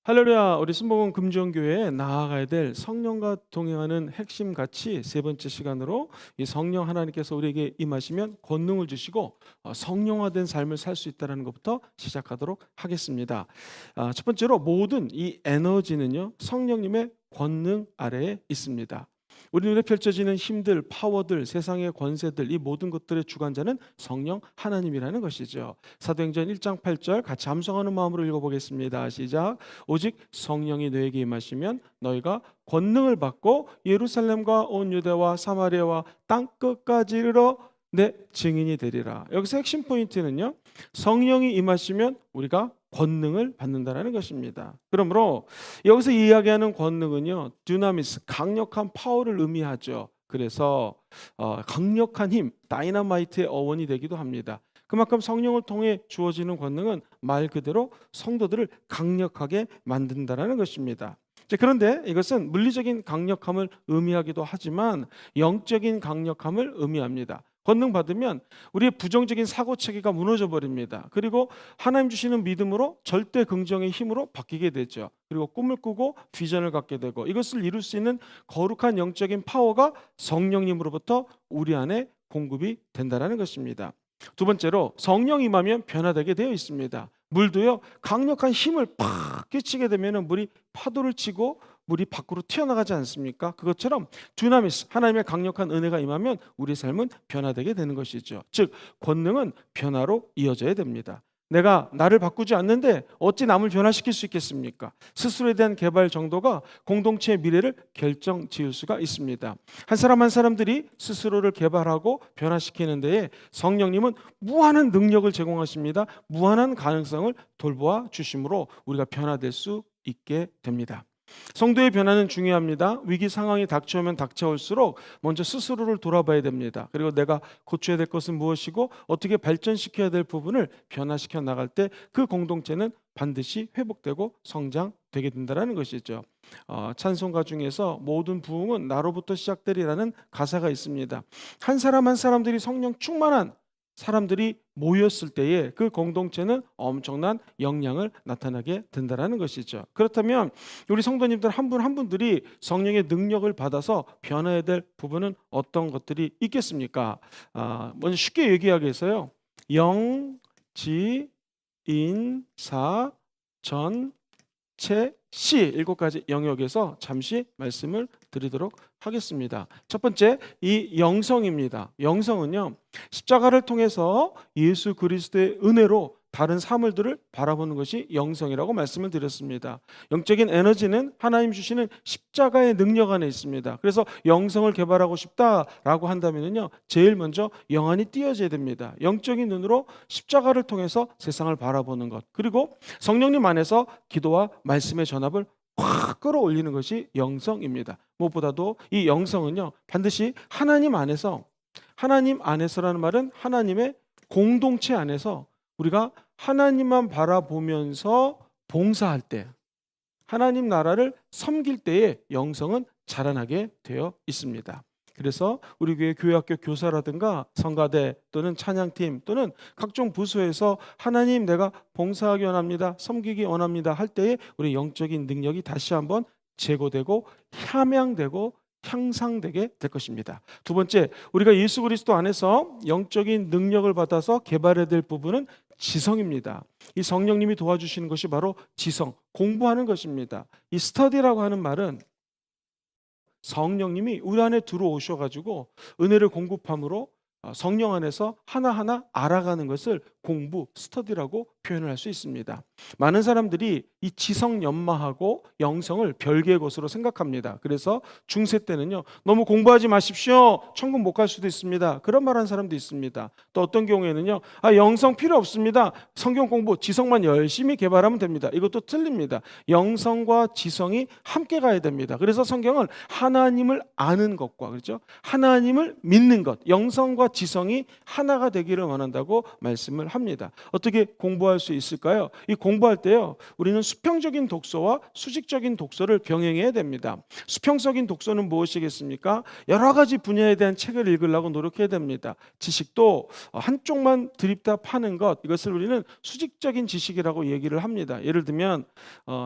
할렐루야, 우리 순복음 금주교회에 나아가야 될 성령과 동행하는 핵심 가치 세 번째 시간으로 이 성령 하나님께서 우리에게 임하시면 권능을 주시고 성령화된 삶을 살 수 있다는 것부터 시작하도록 하겠습니다. 첫 번째로 모든 이 에너지는요 성령님의 권능 아래에 있습니다. 우리 눈에 펼쳐지는 힘들, 파워들, 세상의 권세들, 이 모든 것들의 주관자는 성령 하나님이라는 것이죠. 사도행전 1장 8절 같이 함성하는 마음으로 읽어보겠습니다. 시작. 오직 성령이 너에게 임하시면 너희가 권능을 받고 예루살렘과 온 유대와 사마리아와 땅 끝까지 이르러 내 증인이 되리라. 여기서 핵심 포인트는요, 성령이 임하시면 우리가 권능을 받는다는 것입니다. 그러므로 여기서 이야기하는 권능은요, 듀나미스, 강력한 파워를 의미하죠. 그래서 강력한 힘, 다이너마이트의 어원이 되기도 합니다. 그만큼 성령을 통해 주어지는 권능은 말 그대로 성도들을 강력하게 만든다는 것입니다. 그런데 이것은 물리적인 강력함을 의미하기도 하지만 영적인 강력함을 의미합니다. 권능 받으면 우리의 부정적인 사고 체계가 무너져 버립니다. 그리고 하나님 주시는 믿음으로 절대 긍정의 힘으로 바뀌게 되죠. 그리고 꿈을 꾸고 비전을 갖게 되고 이것을 이룰 수 있는 거룩한 영적인 파워가 성령님으로부터 우리 안에 공급이 된다는 것입니다. 두 번째로 성령이 임하면 변화되게 되어 있습니다. 물도요 강력한 힘을 팍 끼치게 되면 물이 파도를 치고 물이 밖으로 튀어나가지 않습니까? 그것처럼 두나미스, 하나님의 강력한 은혜가 임하면 우리 삶은 변화되게 되는 것이죠. 즉 권능은 변화로 이어져야 됩니다. 내가 나를 바꾸지 않는데 어찌 남을 변화시킬 수 있겠습니까? 스스로에 대한 개발 정도가 공동체의 미래를 결정 지을 수가 있습니다. 한 사람 한 사람들이 스스로를 개발하고 변화시키는 데에 성령님은 무한한 능력을 제공하십니다. 무한한 가능성을 돌보아 주심으로 우리가 변화될 수 있게 됩니다. 성도의 변화는 중요합니다. 위기 상황이 닥쳐오면 닥쳐올수록 먼저 스스로를 돌아봐야 됩니다. 그리고 내가 고쳐야 될 것은 무엇이고 어떻게 발전시켜야 될 부분을 변화시켜 나갈 때 그 공동체는 반드시 회복되고 성장되게 된다는 것이죠. 찬송가 중에서 모든 부흥은 나로부터 시작되리라는 가사가 있습니다. 한 사람 한 사람들이 성령 충만한 사람들이 모였을 때에 그 공동체는 엄청난 영향을 나타나게 된다는 것이죠. 그렇다면 우리 성도님들 한 분 한 분들이 성령의 능력을 받아서 변화해야 될 부분은 어떤 것들이 있겠습니까? 먼저 쉽게 얘기하기 위해서요. 영, 지, 인, 사, 전, 체, 시 7가지 영역에서 잠시 말씀을 드리도록 하겠습니다. 첫 번째, 이 영성입니다. 영성은요, 십자가를 통해서 예수 그리스도의 은혜로 다른 사물들을 바라보는 것이 영성이라고 말씀을 드렸습니다. 영적인 에너지는 하나님 주시는 십자가의 능력 안에 있습니다. 그래서 영성을 개발하고 싶다라고 한다면요, 제일 먼저 영안이 띄어져야 됩니다. 영적인 눈으로 십자가를 통해서 세상을 바라보는 것, 그리고 성령님 안에서 기도와 말씀의 전합을 확 끌어올리는 것이 영성입니다. 무엇보다도 이 영성은요, 반드시 하나님 안에서라는 말은 하나님의 공동체 안에서 우리가 하나님만 바라보면서 봉사할 때, 하나님 나라를 섬길 때에 영성은 자라나게 되어 있습니다. 그래서 우리 교회 교회학교 교사라든가 성가대 또는 찬양팀 또는 각종 부서에서 하나님 내가 봉사하기 원합니다, 섬기기 원합니다 할 때에 우리 영적인 능력이 다시 한번 제고되고 함양되고 향상되게 될 것입니다. 두 번째, 우리가 예수 그리스도 안에서 영적인 능력을 받아서 개발해야 될 부분은 지성입니다. 이 성령님이 도와주시는 것이 바로 지성, 공부하는 것입니다. 이 스터디라고 하는 말은 성령님이 우리 안에 들어오셔가지고 은혜를 공급함으로 성령 안에서 하나하나 알아가는 것을 공부, 스터디라고 표현을 할 수 있습니다. 많은 사람들이 이 지성 연마하고 영성을 별개의 것으로 생각합니다. 그래서 중세 때는요, 너무 공부하지 마십시오, 천국 못 갈 수도 있습니다, 그런 말하는 사람도 있습니다. 또 어떤 경우에는요, 영성 필요 없습니다, 성경 공부, 지성만 열심히 개발하면 됩니다. 이것도 틀립니다. 영성과 지성이 함께 가야 됩니다. 그래서 성경은 하나님을 아는 것과, 그렇죠, 하나님을 믿는 것, 영성과 지성이 하나가 되기를 원한다고 말씀을 합니다. 어떻게 공부할 수 있을까요? 이 공부할 때요, 우리는 수평적인 독서와 수직적인 독서를 병행해야 됩니다. 수평적인 독서는 무엇이겠습니까? 여러 가지 분야에 대한 책을 읽으려고 노력해야 됩니다. 지식도 한쪽만 드립다 파는 것, 이것을 우리는 수직적인 지식이라고 얘기를 합니다. 예를 들면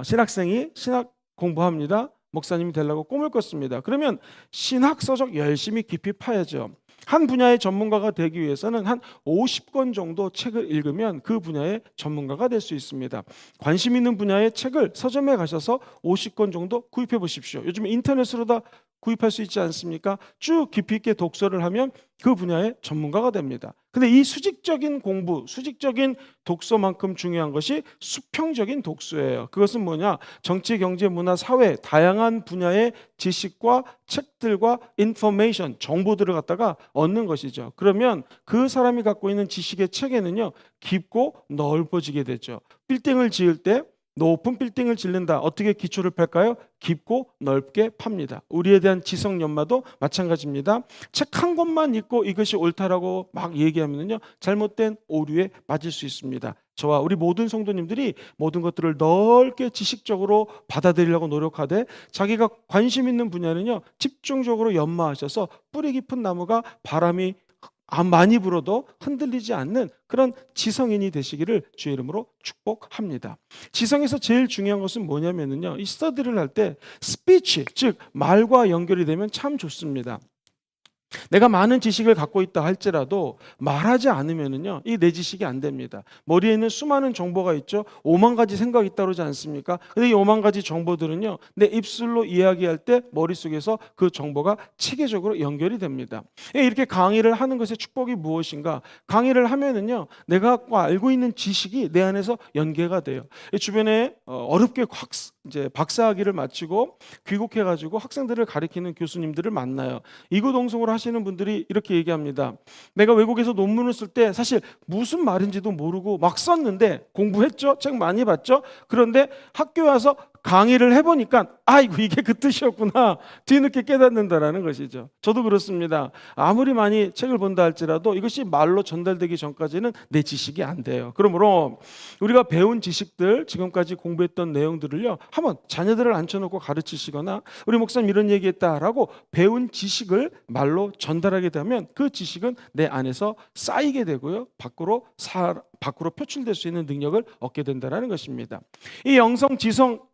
신학생이 신학 공부합니다. 목사님이 되려고 꿈을 꿨습니다. 그러면 신학 서적 열심히 깊이 파야죠. 한 분야의 전문가가 되기 위해서는 한 50권 정도 책을 읽으면 그 분야의 전문가가 될 수 있습니다. 관심 있는 분야의 책을 서점에 가셔서 50권 정도 구입해 보십시오. 요즘 인터넷으로 다 구입할 수 있지 않습니까? 쭉 깊이 있게 독서를 하면 그 분야의 전문가가 됩니다. 근데 이 수직적인 공부, 수직적인 독서만큼 중요한 것이 수평적인 독서예요. 그것은 뭐냐? 정치, 경제, 문화, 사회 다양한 분야의 지식과 책들과 인포메이션, 정보들을 갖다가 얻는 것이죠. 그러면 그 사람이 갖고 있는 지식의 체계는요, 깊고 넓어지게 되죠. 빌딩을 지을 때 높은 빌딩을 짓는다. 어떻게 기초를 팰까요? 깊고 넓게 팝니다. 우리에 대한 지성 연마도 마찬가지입니다. 책 한 권만 읽고 이것이 옳다라고 막 얘기하면요, 잘못된 오류에 빠질 수 있습니다. 저와 우리 모든 성도님들이 모든 것들을 넓게 지식적으로 받아들이려고 노력하되 자기가 관심 있는 분야는요, 집중적으로 연마하셔서 뿌리 깊은 나무가 바람이 많이 불어도 흔들리지 않는 그런 지성인이 되시기를 주의 이름으로 축복합니다. 지성에서 제일 중요한 것은 뭐냐면요, 이 스터디를 할 때 스피치, 즉 말과 연결이 되면 참 좋습니다. 내가 많은 지식을 갖고 있다 할지라도 말하지 않으면은요, 이 내 지식이 안 됩니다. 머리에 있는 수많은 정보가 있죠. 5만 가지 생각이 있다 그러지 않습니까? 근데 이 5만 가지 정보들은요, 내 입술로 이야기할 때 머릿속에서 그 정보가 체계적으로 연결이 됩니다. 이렇게 강의를 하는 것의 축복이 무엇인가? 강의를 하면은요, 내가 알고 있는 지식이 내 안에서 연계가 돼요. 주변에 어렵게 이제 박사학위를 마치고 귀국해가지고 학생들을 가르치는 교수님들을 만나요. 이구동성으로 하시는 분들이 이렇게 얘기합니다. 내가 외국에서 논문을 쓸 때 사실 무슨 말인지도 모르고 막 썼는데 공부했죠? 책 많이 봤죠? 그런데 학교에 와서 강의를 해보니까 아이고 이게 그 뜻이었구나 뒤늦게 깨닫는다라는 것이죠. 저도 그렇습니다. 아무리 많이 책을 본다 할지라도 이것이 말로 전달되기 전까지는 내 지식이 안 돼요. 그러므로 우리가 배운 지식들, 지금까지 공부했던 내용들을요, 한번 자녀들을 앉혀놓고 가르치시거나 우리 목사님 이런 얘기했다라고 배운 지식을 말로 전달하게 되면 그 지식은 내 안에서 쌓이게 되고요, 밖으로 표출될 수 있는 능력을 얻게 된다는 것입니다. 이 영성, 지성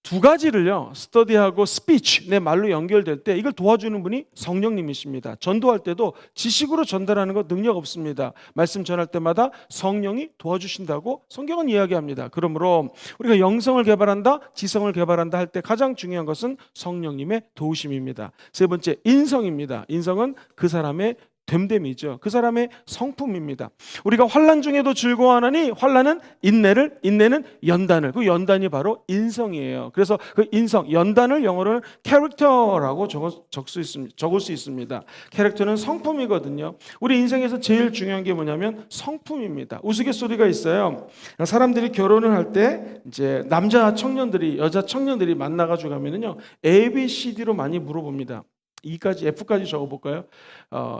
두 가지를요, 스터디하고 스피치, 내 말로 연결될 때 이걸 도와주는 분이 성령님이십니다. 전도할 때도 지식으로 전달하는 것 능력 없습니다. 말씀 전할 때마다 성령이 도와주신다고 성경은 이야기합니다. 그러므로 우리가 영성을 개발한다, 지성을 개발한다 할 때 가장 중요한 것은 성령님의 도우심입니다. 세 번째, 인성입니다. 인성은 그 사람의 됨됨이죠. 그 사람의 성품입니다. 우리가 환난 중에도 즐거워하나니 환난은 인내를, 인내는 연단을. 그 연단이 바로 인성이에요. 그래서 그 인성, 연단을 영어로는 캐릭터라고 적을 수 있습니다. 캐릭터는 성품이거든요. 우리 인생에서 제일 중요한 게 뭐냐면 성품입니다. 우스갯소리가 있어요. 사람들이 결혼을 할 때 이제 남자 청년들이, 여자 청년들이 만나가지고 가면은요, ABCD로 많이 물어봅니다. E까지, F까지 적어볼까요?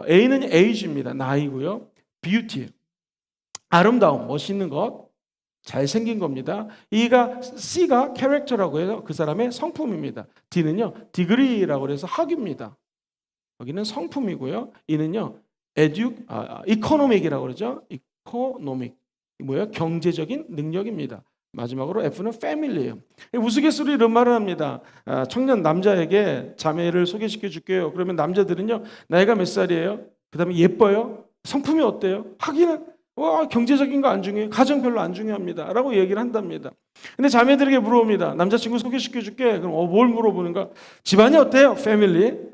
A는 age입니다. 나이고요. beauty, 아름다움, 멋있는 것, 잘생긴 겁니다. C가 character라고 해서 그 사람의 성품입니다. D는요, degree라고 해서 학위입니다. 여기는 성품이고요. E는요, economic이라고 그러죠. economic, 뭐예요? 경제적인 능력입니다. 마지막으로 F는 family예요. 우스갯소리 이런 말을 합니다. 청년 남자에게 자매를 소개시켜 줄게요. 그러면 남자들은요, 나이가 몇 살이에요? 그 다음에 예뻐요? 성품이 어때요? 하기는 경제적인 거 안 중요해요. 가정 별로 안 중요합니다 라고 얘기를 한답니다. 근데 자매들에게 물어봅니다. 남자친구 소개시켜 줄게. 그럼 뭘 물어보는가? 집안이 어때요? 패밀리.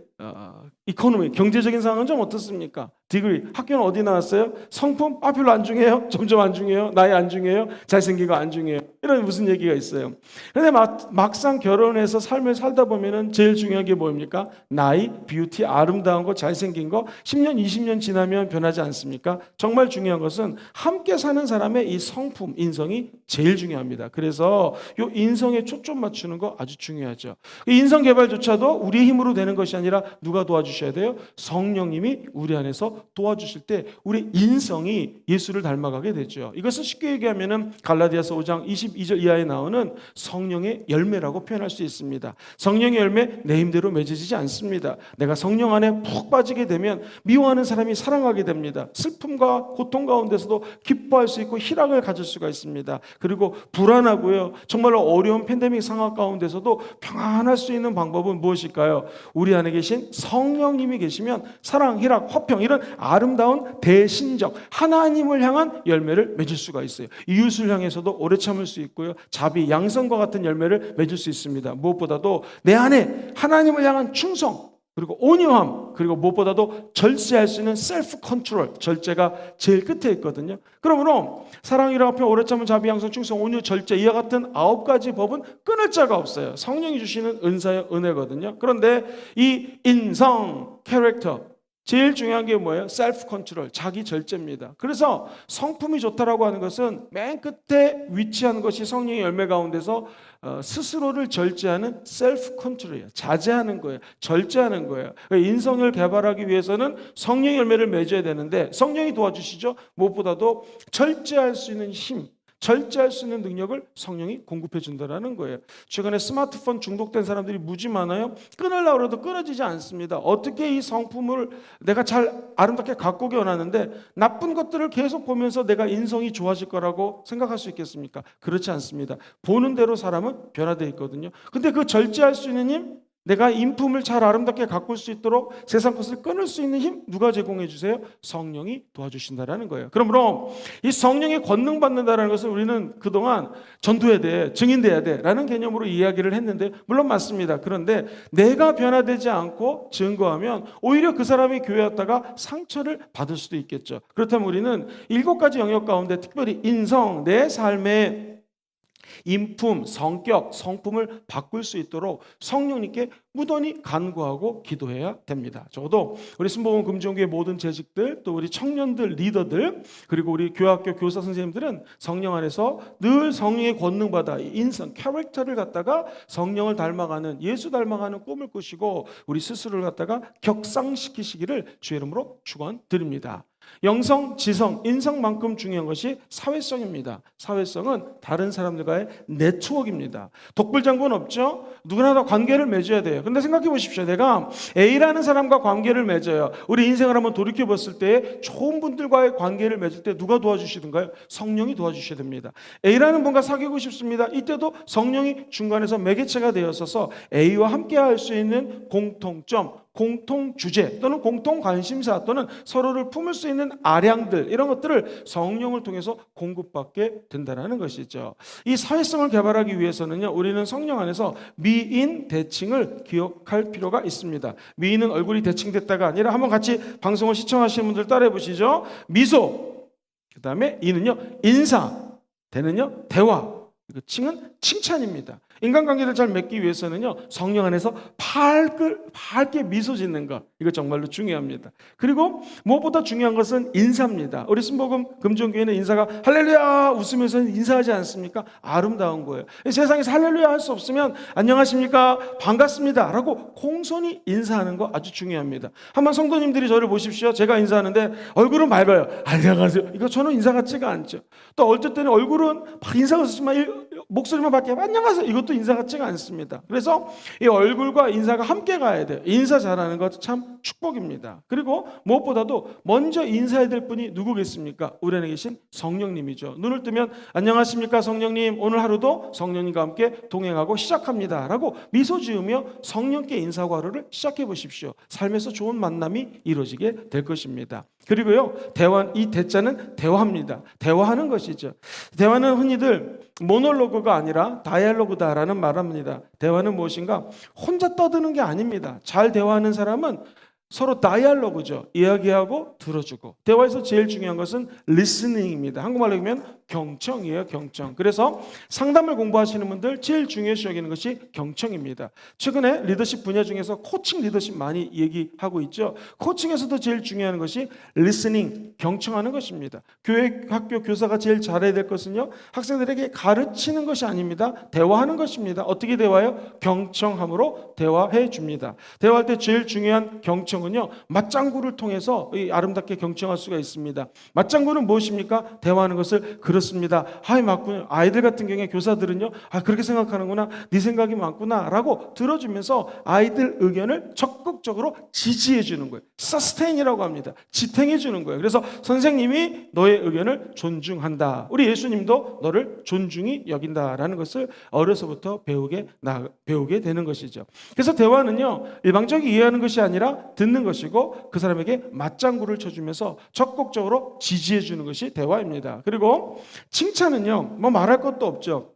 이코노미, 경제적인 상황은 좀 어떻습니까? 디그리, 학교는 어디 나왔어요? 성품? 별로 안 중요해요? 점점 안 중요해요? 나이 안 중요해요? 잘생긴 거 안 중요해요? 이런 무슨 얘기가 있어요. 그런데 막상 결혼해서 삶을 살다 보면은 제일 중요한 게 뭡니까? 나이, 뷰티, 아름다운 거, 잘생긴 거 10년, 20년 지나면 변하지 않습니까? 정말 중요한 것은 함께 사는 사람의 이 성품, 인성이 제일 중요합니다. 그래서 이 인성에 초점 맞추는 거 아주 중요하죠. 인성 개발조차도 우리의 힘으로 되는 것이 아니라 누가 도와주셔야 돼요? 성령님이 우리 안에서 도와주실 때 우리 인성이 예수를 닮아가게 되죠. 이것을 쉽게 얘기하면은 갈라디아서 5장 22절 이하에 나오는 성령의 열매라고 표현할 수 있습니다. 성령의 열매 내 힘대로 맺어지지 않습니다. 내가 성령 안에 푹 빠지게 되면 미워하는 사람이 사랑하게 됩니다. 슬픔과 고통 가운데서도 기뻐할 수 있고 희락을 가질 수가 있습니다. 그리고 불안하고요, 정말로 어려운 팬데믹 상황 가운데서도 평안할 수 있는 방법은 무엇일까요? 우리 안에 계신 성령님이 계시면 사랑, 희락, 화평 이런 아름다운 대신적 하나님을 향한 열매를 맺을 수가 있어요. 이웃을 향해서도 오래 참을 수 있고요, 자비, 양선과 같은 열매를 맺을 수 있습니다. 무엇보다도 내 안에 하나님을 향한 충성, 그리고 온유함, 그리고 무엇보다도 절제할 수 있는 셀프 컨트롤, 절제가 제일 끝에 있거든요. 그러므로 사랑, 희락, 화평, 오래 참은, 자비, 양선, 충성, 온유, 절제, 이와 같은 9가지 법은 끊을 자가 없어요. 성령이 주시는 은사의 은혜거든요. 그런데 이 인성, 캐릭터, 제일 중요한 게 뭐예요? 셀프 컨트롤, 자기 절제입니다. 그래서 성품이 좋다라고 하는 것은 맨 끝에 위치하는 것이 성령의 열매 가운데서 스스로를 절제하는 셀프 컨트롤이에요. 자제하는 거예요. 절제하는 거예요. 인성을 개발하기 위해서는 성령의 열매를 맺어야 되는데 성령이 도와주시죠. 무엇보다도 절제할 수 있는 힘, 절제할 수 있는 능력을 성령이 공급해 준다는 거예요. 최근에 스마트폰 중독된 사람들이 무지 많아요. 끊으려고 해도 끊어지지 않습니다. 어떻게 이 성품을 내가 잘 아름답게 가꾸기 원하는데 나쁜 것들을 계속 보면서 내가 인성이 좋아질 거라고 생각할 수 있겠습니까? 그렇지 않습니다. 보는 대로 사람은 변화되어 있거든요. 근데 그 절제할 수 있는 힘, 내가 인품을 잘 아름답게 가꿀 수 있도록 세상 것을 끊을 수 있는 힘 누가 제공해 주세요? 성령이 도와주신다라는 거예요. 그러므로 이 성령의 권능 받는다라는 것을 우리는 그동안 전도해야 돼, 증인돼야 돼라는 개념으로 이야기를 했는데 물론 맞습니다. 그런데 내가 변화되지 않고 증거하면 오히려 그 사람이 교회 왔다가 상처를 받을 수도 있겠죠. 그렇다면 우리는 7가지 영역 가운데 특별히 인성, 내 삶의 인품, 성격, 성품을 바꿀 수 있도록 성령님께 무던히 간구하고 기도해야 됩니다. 적어도 우리 순복음 금종교의 모든 재직들, 또 우리 청년들, 리더들, 그리고 우리 교학교 교사 선생님들은 성령 안에서 늘 성령의 권능 받아 인성, 캐릭터를 갖다가 성령을 닮아가는, 예수 닮아가는 꿈을 꾸시고 우리 스스로를 갖다가 격상시키시기를 주의 이름으로 축원드립니다. 영성, 지성, 인성만큼 중요한 것이 사회성입니다. 사회성은 다른 사람들과의 네트워크입니다. 독불장군 없죠? 누구나 다 관계를 맺어야 돼요. 근데 생각해 보십시오. 내가 A라는 사람과 관계를 맺어요. 우리 인생을 한번 돌이켜 봤을 때 좋은 분들과의 관계를 맺을 때 누가 도와주시던가요? 성령이 도와주셔야 됩니다. A라는 분과 사귀고 싶습니다. 이때도 성령이 중간에서 매개체가 되어서서 A와 함께 할 수 있는 공통점, 공통 주제 또는 공통 관심사 또는 서로를 품을 수 있는 아량들, 이런 것들을 성령을 통해서 공급받게 된다는 것이죠. 이 사회성을 개발하기 위해서는요, 우리는 성령 안에서 미인 대칭을 기억할 필요가 있습니다. 미인은 얼굴이 대칭됐다가 아니라 한번 같이 방송을 시청하시는 분들 따라해 보시죠. 미소, 그 다음에 이는요 인사, 대는요 대화, 칭은 칭찬입니다. 인간관계를 잘 맺기 위해서는요, 성령 안에서 밝게 미소 짓는 것, 이거 정말로 중요합니다. 그리고 무엇보다 중요한 것은 인사입니다. 우리 순복음 금종교회는 인사가 할렐루야 웃으면서 인사하지 않습니까? 아름다운 거예요. 세상에서 할렐루야 할 수 없으면 안녕하십니까, 반갑습니다 라고 공손히 인사하는 거 아주 중요합니다. 한번 성도님들이 저를 보십시오. 제가 인사하는데 얼굴은 맑아요. 안녕하세요. 이거 저는 인사 같지가 않죠. 또 어쩔 때는 얼굴은 막 인사가 없지만 목소리만 밖에 안녕하세요. 이것도 인사 같지가 않습니다. 그래서 이 얼굴과 인사가 함께 가야 돼요. 인사 잘하는 것 참 축복입니다. 그리고 무엇보다도 먼저 인사해야 될 분이 누구겠습니까? 우리 안에 계신 성령님이죠. 눈을 뜨면 안녕하십니까 성령님, 오늘 하루도 성령님과 함께 동행하고 시작합니다 라고 미소 지으며 성령께 인사하고 하루를 시작해 보십시오. 삶에서 좋은 만남이 이루어지게 될 것입니다. 그리고요, 이 대자는 대화입니다. 대화하는 것이죠. 대화는 흔히들 모놀로그가 아니라 다이얼로그다라는 말을 합니다. 대화는 무엇인가? 혼자 떠드는 게 아닙니다. 잘 대화하는 사람은 서로 다이얼로그죠. 이야기하고 들어주고. 대화에서 제일 중요한 것은 리스닝입니다. 한국말로 하면 경청이에요. 경청. 그래서 상담을 공부하시는 분들 제일 중요시 여기는 것이 경청입니다. 최근에 리더십 분야 중에서 코칭 리더십 많이 얘기하고 있죠. 코칭에서도 제일 중요한 것이 리스닝, 경청하는 것입니다. 교회, 학교 교사가 제일 잘해야 될 것은요, 학생들에게 가르치는 것이 아닙니다. 대화하는 것입니다. 어떻게 대화해요? 경청함으로 대화해 줍니다. 대화할 때 제일 중요한 경청은요, 맞장구를 통해서 아름답게 경청할 수가 있습니다. 맞장구는 무엇입니까? 대화하는 것을 그렇습니다. 하이 맞군요. 아이들 같은 경우에 교사들은요, 그렇게 생각하는구나, 네 생각이 많구나 라고 들어주면서 아이들 의견을 적극적으로 지지해 주는 거예요. 서스테인이라고 합니다. 지탱해 주는 거예요. 그래서 선생님이 너의 의견을 존중한다. 우리 예수님도 너를 존중히 여긴다라는 것을 어려서부터 배우게 되는 것이죠. 그래서 대화는요, 일방적으로 이해하는 것이 아니라 듣는 것이고, 그 사람에게 맞장구를 쳐주면서 적극적으로 지지해 주는 것이 대화입니다. 그리고 칭찬은요, 뭐 말할 것도 없죠.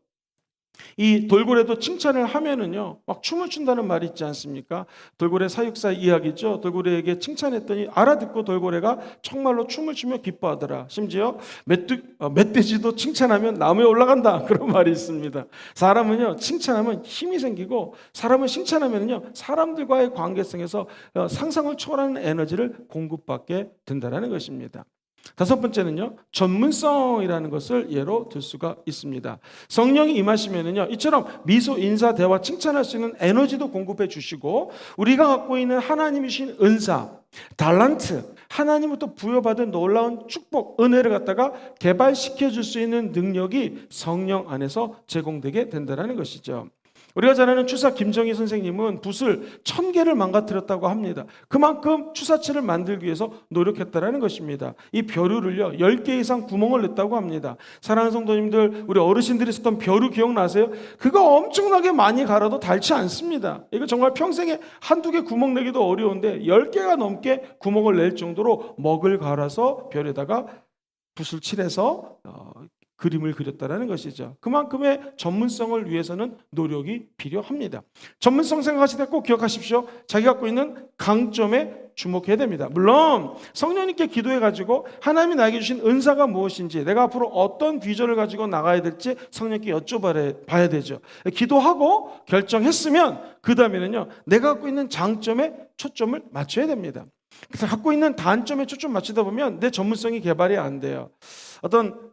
이 돌고래도 칭찬을 하면은요, 막 춤을 춘다는 말이 있지 않습니까? 돌고래 사육사 이야기죠. 돌고래에게 칭찬했더니 알아듣고 돌고래가 정말로 춤을 추며 기뻐하더라. 심지어 멧돼지도 칭찬하면 나무에 올라간다, 그런 말이 있습니다. 사람은요, 칭찬하면 힘이 생기고, 사람은 칭찬하면요, 사람들과의 관계성에서 상상을 초월하는 에너지를 공급받게 된다는 것입니다. 다섯 번째는요, 전문성이라는 것을 예로 들 수가 있습니다. 성령이 임하시면은요, 이처럼 미소, 인사, 대화, 칭찬할 수 있는 에너지도 공급해 주시고, 우리가 갖고 있는 하나님이 주신 은사, 달란트, 하나님부터 부여받은 놀라운 축복, 은혜를 갖다가 개발시켜 줄 수 있는 능력이 성령 안에서 제공되게 된다는 것이죠. 우리가 잘 아는 추사 김정희 선생님은 붓을 1000개를 망가뜨렸다고 합니다. 그만큼 추사체를 만들기 위해서 노력했다는 것입니다. 이 벼루를요, 10개 이상 구멍을 냈다고 합니다. 사랑하는 성도님들, 우리 어르신들이 썼던 벼루 기억나세요? 그거 엄청나게 많이 갈아도 닳지 않습니다. 이거 정말 평생에 한두 개 구멍 내기도 어려운데 10개가 넘게 구멍을 낼 정도로 먹을 갈아서 벼에다가 붓을 칠해서 그림을 그렸다는 것이죠. 그만큼의 전문성을 위해서는 노력이 필요합니다. 전문성 생각하실 때 꼭 기억하십시오. 자기가 갖고 있는 강점에 주목해야 됩니다. 물론 성령님께 기도해가지고 하나님이 나에게 주신 은사가 무엇인지, 내가 앞으로 어떤 비전을 가지고 나가야 될지 성령님께 여쭤봐야 되죠. 기도하고 결정했으면 그 다음에는요, 내가 갖고 있는 장점에 초점을 맞춰야 됩니다. 그래서 갖고 있는 단점에 초점 맞추다 보면 내 전문성이 개발이 안 돼요. 어떤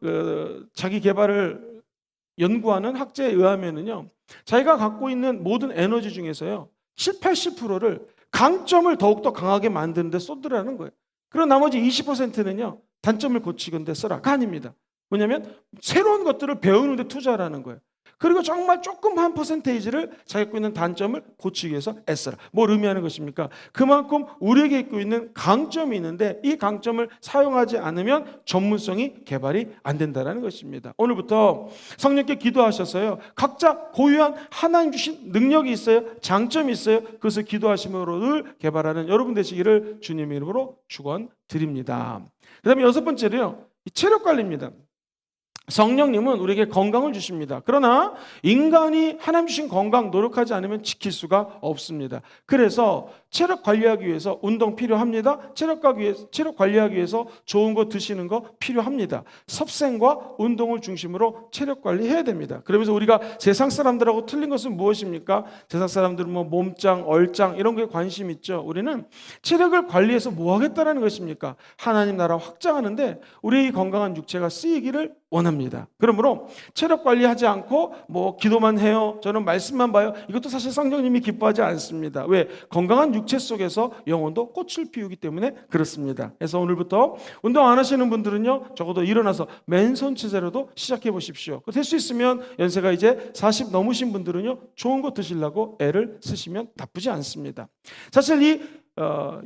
자기 개발을 연구하는 학자에 의하면은요, 자기가 갖고 있는 모든 에너지 중에서요, 70~80%를 강점을 더욱더 강하게 만드는 데 쏟으라는 거예요. 그리고 나머지 20%는요, 단점을 고치는 데 써라가 아닙니다. 뭐냐면 새로운 것들을 배우는 데 투자하라는 거예요. 그리고 정말 조금만 퍼센테이지를 자기가 갖고 있는 단점을 고치기 위해서 애써라. 뭘 의미하는 것입니까? 그만큼 우리에게 갖고 있는 강점이 있는데 이 강점을 사용하지 않으면 전문성이 개발이 안 된다는 것입니다. 오늘부터 성령께 기도하셔서요, 각자 고유한 하나님 주신 능력이 있어요, 장점이 있어요. 그것을 기도하심으로 늘 개발하는 여러분 되시기를 주님의 이름으로 축원드립니다. 그 다음에 여섯 번째로요, 체력 관리입니다. 성령님은 우리에게 건강을 주십니다. 그러나 인간이 하나님 주신 건강 노력하지 않으면 지킬 수가 없습니다. 그래서 체력 관리하기 위해서 운동 필요합니다. 체력 관리하기 위해서 좋은 거 드시는 거 필요합니다. 섭생과 운동을 중심으로 체력 관리해야 됩니다. 그러면서 우리가 세상 사람들하고 틀린 것은 무엇입니까? 세상 사람들은 뭐 몸짱, 얼짱 이런 거에 관심 있죠. 우리는 체력을 관리해서 뭐 하겠다는 것입니까? 하나님 나라 확장하는데 우리 건강한 육체가 쓰이기를 원합니다. 그러므로 체력 관리하지 않고 뭐 기도만 해요, 저는 말씀만 봐요, 이것도 사실 성령님이 기뻐하지 않습니다. 왜? 건강한 육체 속에서 영혼도 꽃을 피우기 때문에 그렇습니다. 그래서 오늘부터 운동 안 하시는 분들은요, 적어도 일어나서 맨손 체제로도 시작해 보십시오. 될 수 있으면 연세가 이제 40 넘으신 분들은요, 좋은 거 드시려고 애를 쓰시면 나쁘지 않습니다. 사실 이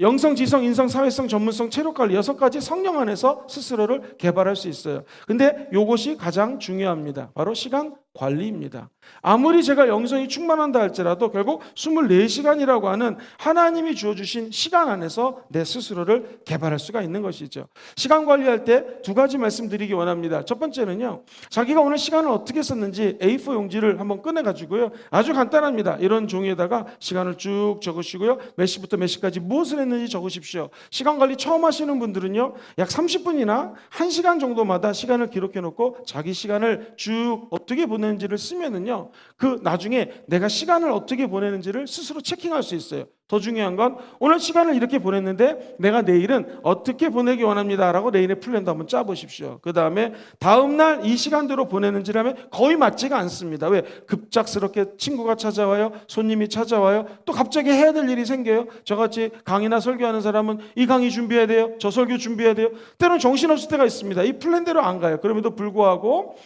영성, 지성, 인성, 사회성, 전문성, 체력관리 6가지 성령 안에서 스스로를 개발할 수 있어요. 근데 이것이 가장 중요합니다. 바로 시간 관리입니다. 아무리 제가 영성이 충만한다 할지라도 결국 24시간이라고 하는 하나님이 주어주신 시간 안에서 내 스스로를 개발할 수가 있는 것이죠. 시간 관리할 때 두 가지 말씀드리기 원합니다. 첫 번째는요, 자기가 오늘 시간을 어떻게 썼는지 A4 용지를 한번 꺼내가지고요, 아주 간단합니다. 이런 종이에다가 시간을 쭉 적으시고요, 몇 시부터 몇 시까지 무엇을 했는지 적으십시오. 시간 관리 처음 하시는 분들은요, 약 30분이나 1시간 정도마다 시간을 기록해 놓고 자기 시간을 쭉 어떻게 보내는지를 쓰면은요, 그 나중에 내가 시간을 어떻게 보내는지를 스스로 체킹할 수 있어요. 더 중요한 건 오늘 시간을 이렇게 보냈는데 내가 내일은 어떻게 보내기 원합니다 라고 내일의 플랜도 한번 짜보십시오. 그 다음에 다음날 이 시간대로 보내는지를 하면 거의 맞지가 않습니다. 왜? 급작스럽게 친구가 찾아와요, 손님이 찾아와요, 또 갑자기 해야 될 일이 생겨요. 저같이 강의나 설교하는 사람은 이 강의 준비해야 돼요, 저 설교 준비해야 돼요. 때로는 정신없을 때가 있습니다. 이 플랜대로 안 가요. 그럼에도 불구하고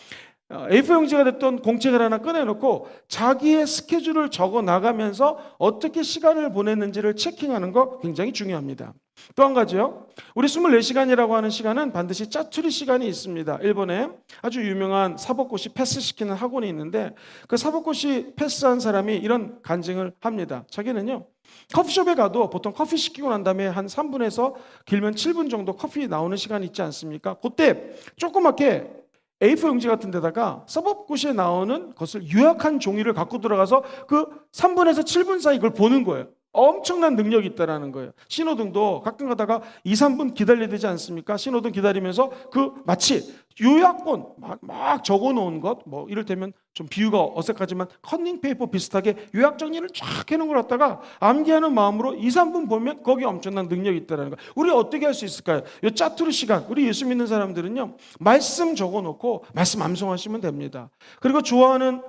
A4 용지가 됐던 공책을 하나 꺼내놓고 자기의 스케줄을 적어 나가면서 어떻게 시간을 보냈는지를 체킹하는 거 굉장히 중요합니다. 또 한 가지요. 우리 24시간이라고 하는 시간은 반드시 짜투리 시간이 있습니다. 일본에 아주 유명한 사법고시 패스시키는 학원이 있는데 그 사법고시 패스한 사람이 이런 간증을 합니다. 자기는요, 커피숍에 가도 보통 커피 시키고 난 다음에 한 3분에서 길면 7분 정도 커피 나오는 시간이 있지 않습니까? 그때 조그맣게 A4 용지 같은 데다가 사법고시에 나오는 것을 요약한 종이를 갖고 들어가서 그 3분에서 7분 사이 그걸 보는 거예요. 엄청난 능력이 있다라는 거예요. 신호등도 가끔 가다가 2, 3분 기다려야 되지 않습니까? 신호등 기다리면서 그 마치 요약본 막 적어놓은 것, 뭐 이를테면 좀 비유가 어색하지만 커닝페이퍼 비슷하게 요약 정리를 쫙 해놓은 걸 갖다가 암기하는 마음으로 2, 3분 보면 거기에 엄청난 능력이 있다는 거예요. 우리 어떻게 할 수 있을까요? 이 짜투리 시간, 우리 예수 믿는 사람들은요, 말씀 적어놓고 말씀 암송하시면 됩니다. 그리고 좋아하는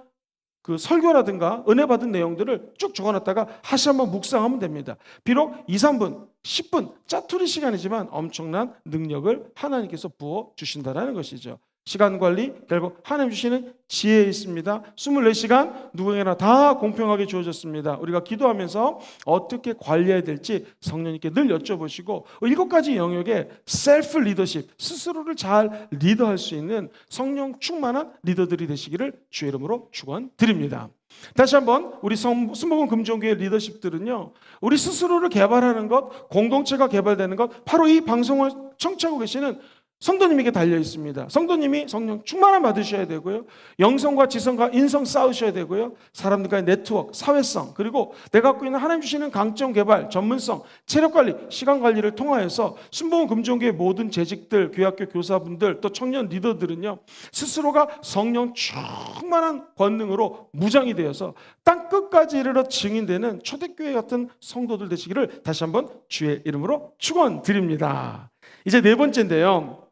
그 설교라든가 은혜 받은 내용들을 쭉 적어놨다가 다시 한번 묵상하면 됩니다. 비록 2, 3분, 10분 짜투리 시간이지만 엄청난 능력을 하나님께서 부어주신다는 것이죠. 시간 관리, 결국 하나님 주시는 지혜에 있습니다. 24시간 누구에게나 다 공평하게 주어졌습니다. 우리가 기도하면서 어떻게 관리해야 될지 성령님께 늘 여쭤보시고 7가지 영역의 셀프 리더십, 스스로를 잘 리더할 수 있는 성령 충만한 리더들이 되시기를 주의 이름으로 축원드립니다. 다시 한번 우리 순복음 금종교회 리더십들은요, 우리 스스로를 개발하는 것, 공동체가 개발되는 것, 바로 이 방송을 청취하고 계시는 성도님에게 달려 있습니다. 성도님이 성령 충만함 받으셔야 되고요, 영성과 지성과 인성 쌓으셔야 되고요, 사람들과의 네트워크, 사회성, 그리고 내가 갖고 있는 하나님 주시는 강점 개발, 전문성, 체력 관리, 시간 관리를 통하여서 순복음 금종교의 모든 재직들, 교회학교 교사분들, 또 청년 리더들은요, 스스로가 성령 충만한 권능으로 무장이 되어서 땅 끝까지 이르러 증인되는 초대교회 같은 성도들 되시기를 다시 한번 주의 이름으로 축원드립니다. 이제 4번째인데요.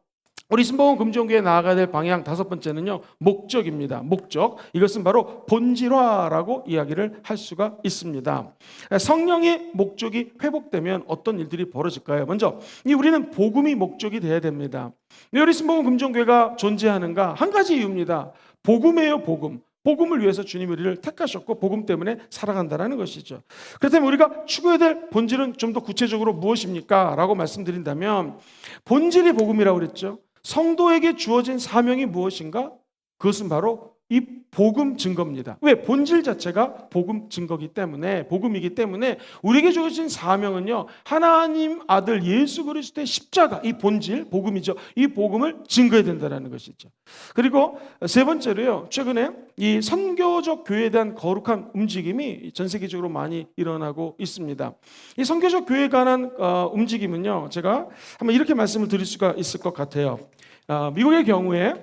우리 순복음 금종교회에 나아가야 될 방향 5번째는요, 목적입니다. 목적. 이것은 바로 본질화라고 이야기를 할 수가 있습니다. 성령의 목적이 회복되면 어떤 일들이 벌어질까요? 먼저 우리는 복음이 목적이 돼야 됩니다. 우리 순복음 금종교회가 존재하는가? 한 가지 이유입니다. 복음이에요, 복음. 복음을 위해서 주님이 우리를 택하셨고 복음 때문에 살아간다는 것이죠. 그렇다면 우리가 추구해야 될 본질은 좀 더 구체적으로 무엇입니까? 라고 말씀드린다면 본질이 복음이라고 그랬죠. 성도에게 주어진 사명이 무엇인가? 그것은 바로 이 복음 증거입니다. 왜? 본질 자체가 복음 증거이기 때문에, 복음이기 때문에 우리에게 주어진 사명은요, 하나님 아들 예수 그리스도의 십자가, 이 본질, 복음이죠. 이 복음을 증거해야 된다는 것이죠. 그리고 3번째로요, 최근에 이 선교적 교회에 대한 거룩한 움직임이 전 세계적으로 많이 일어나고 있습니다. 이 선교적 교회에 관한 움직임은요, 제가 한번 이렇게 말씀을 드릴 수가 있을 것 같아요. 미국의 경우에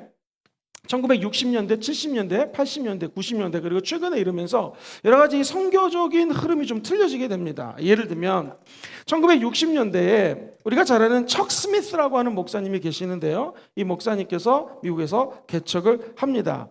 1960년대, 70년대, 80년대, 90년대 그리고 최근에 이르면서 여러 가지 선교적인 흐름이 좀 틀려지게 됩니다. 예를 들면 1960년대에 우리가 잘 아는 척 스미스라고 하는 목사님이 계시는데요, 이 목사님께서 미국에서 개척을 합니다.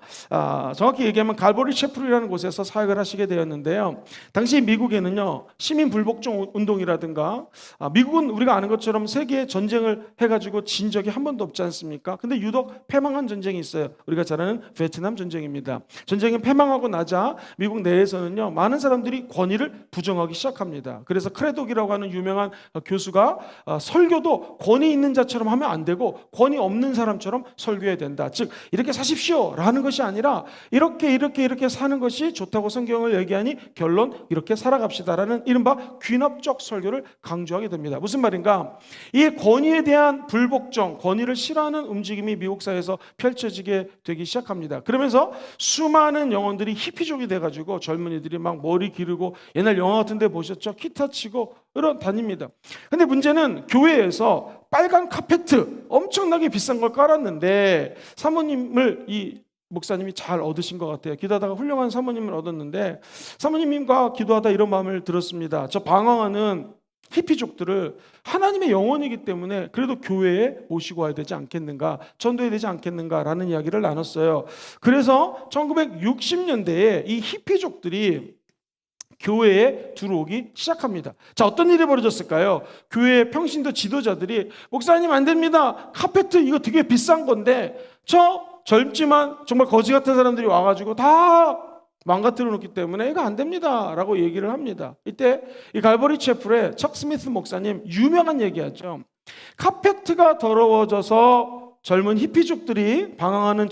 정확히 얘기하면 갈보리 채플이라는 곳에서 사역을 하시게 되었는데요, 당시 미국에는요, 시민 불복종 운동이라든가, 미국은 우리가 아는 것처럼 세계 전쟁을 해가지고 진 적이 한 번도 없지 않습니까? 근데 유독 패망한 전쟁이 있어요. 우리가 잘 아는 베트남 전쟁입니다. 전쟁이 패망하고 나자 미국 내에서는요, 많은 사람들이 권위를 부정하기 시작합니다. 그래서 크레독이라고 하는 유명한 교수가 설교도 권위 있는 자처럼 하면 안 되고 권위 없는 사람처럼 설교해야 된다. 즉 이렇게 사십시오라는 것이 아니라 이렇게 사는 것이 좋다고 성경을 얘기하니 결론 이렇게 살아갑시다라는 이른바 귀납적 설교를 강조하게 됩니다. 무슨 말인가? 이 권위에 대한 불복종, 권위를 싫어하는 움직임이 미국 사회에서 펼쳐지게 되기 시작합니다. 그러면서 수많은 영혼들이 히피족이 돼가지고 젊은이들이 막 머리 기르고 옛날 영화 같은 데 보셨죠? 기타 치고 이런 다닙니다. 근데 문제는 교회에서 빨간 카페트 엄청나게 비싼 걸 깔았는데 사모님을 이 목사님이 잘 얻으신 것 같아요. 기도하다가 훌륭한 사모님을 얻었는데 사모님과 기도하다 이런 마음을 들었습니다. 저 방황하는 히피족들을 하나님의 영혼이기 때문에 그래도 교회에 모시고 와야 되지 않겠는가, 전도해야 되지 않겠는가라는 이야기를 나눴어요. 그래서 1960년대에 이 히피족들이 교회에 들어오기 시작합니다. 자, 어떤 일이 벌어졌을까요? 교회 평신도 지도자들이 목사님 안 됩니다. 카페트 이거 되게 비싼 건데 저 젊지만 정말 거지 같은 사람들이 와가지고 다 망가뜨려 놓기 때문에 이거 안 됩니다 라고 얘기를 합니다. 이때 이 갈버리 채플의 척 스미스 목사님 유명한 얘기하죠. 카페트가 더러워져서 젊은 히피족들이 방황하는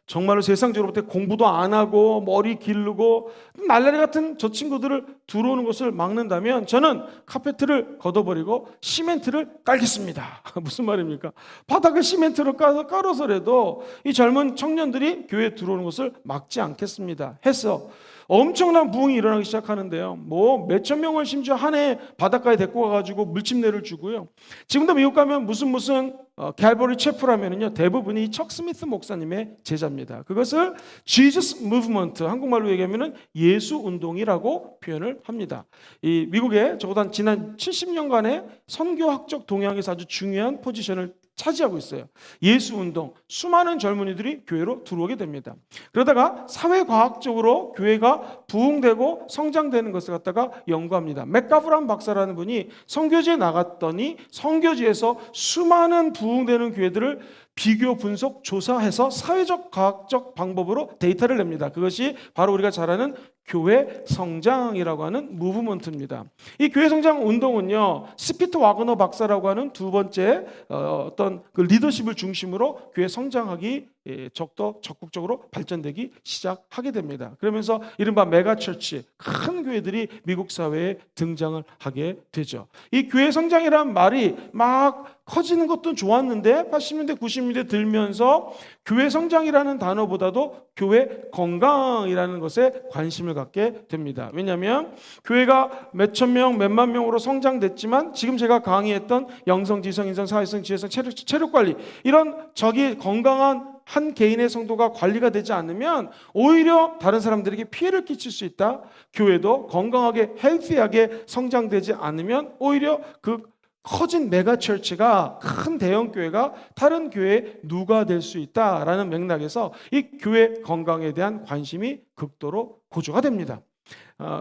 정말로 세상적으로 볼 때 공부도 안 하고 머리 기르고 날라리 같은 저 친구들을 들어오는 것을 막는다면 저는 카페트를 걷어버리고 시멘트를 깔겠습니다. 무슨 말입니까? 바닥을 시멘트로 깔아서라도 이 젊은 청년들이 교회에 들어오는 것을 막지 않겠습니다 해서 엄청난 부흥이 일어나기 시작하는데요. 뭐 몇천 명을 심지어 한 해 바닷가에 데리고 가가지고 물침내를 주고요. 지금도 미국 가면 무슨 갈버리 채플하면은요 대부분이 척 스미스 목사님의 제자입니다. 그것을 Jesus Movement, 한국말로 얘기하면은 예수 운동이라고 표현을 합니다. 이 미국에 적어도 한 지난 70년간의 선교학적 동향에서 아주 중요한 포지션을 차지하고 있어요. 예수 운동, 수많은 젊은이들이 교회로 들어오게 됩니다. 그러다가 사회과학적으로 교회가 부흥되고 성장되는 것을 갖다가 연구합니다. 맥가브란 박사라는 분이 선교지에 나갔더니 선교지에서 수많은 부흥되는 교회들을 비교, 분석, 조사해서 사회적, 과학적 방법으로 데이터를 냅니다. 그것이 바로 우리가 잘 아는 교회 성장이라고 하는 무브먼트입니다. 이 교회 성장 운동은요, 스피트 와그너 박사라고 하는 두 번째 어떤 그 리더십을 중심으로 교회 성장하기 적극적으로 발전되기 시작하게 됩니다. 그러면서 이른바 메가처치, 큰 교회들이 미국 사회에 등장을 하게 되죠. 이 교회 성장이라는 말이 막 커지는 것도 좋았는데 80년대 90년대 들면서 교회 성장이라는 단어보다도 교회 건강이라는 것에 관심을 갖게 됩니다. 왜냐하면 교회가 몇천 명, 몇만 명으로 성장됐지만 지금 제가 강의했던 영성, 지성, 인성, 사회성, 지혜성, 체력 관리 이런 건강한 한 개인의 성도가 관리가 되지 않으면 오히려 다른 사람들에게 피해를 끼칠 수 있다. 교회도 건강하게 헬시하게 성장되지 않으면 오히려 그 커진 메가처치가 큰 대형 교회가 다른 교회의 누가 될 수 있다라는 맥락에서 이 교회 건강에 대한 관심이 극도로 고조가 됩니다.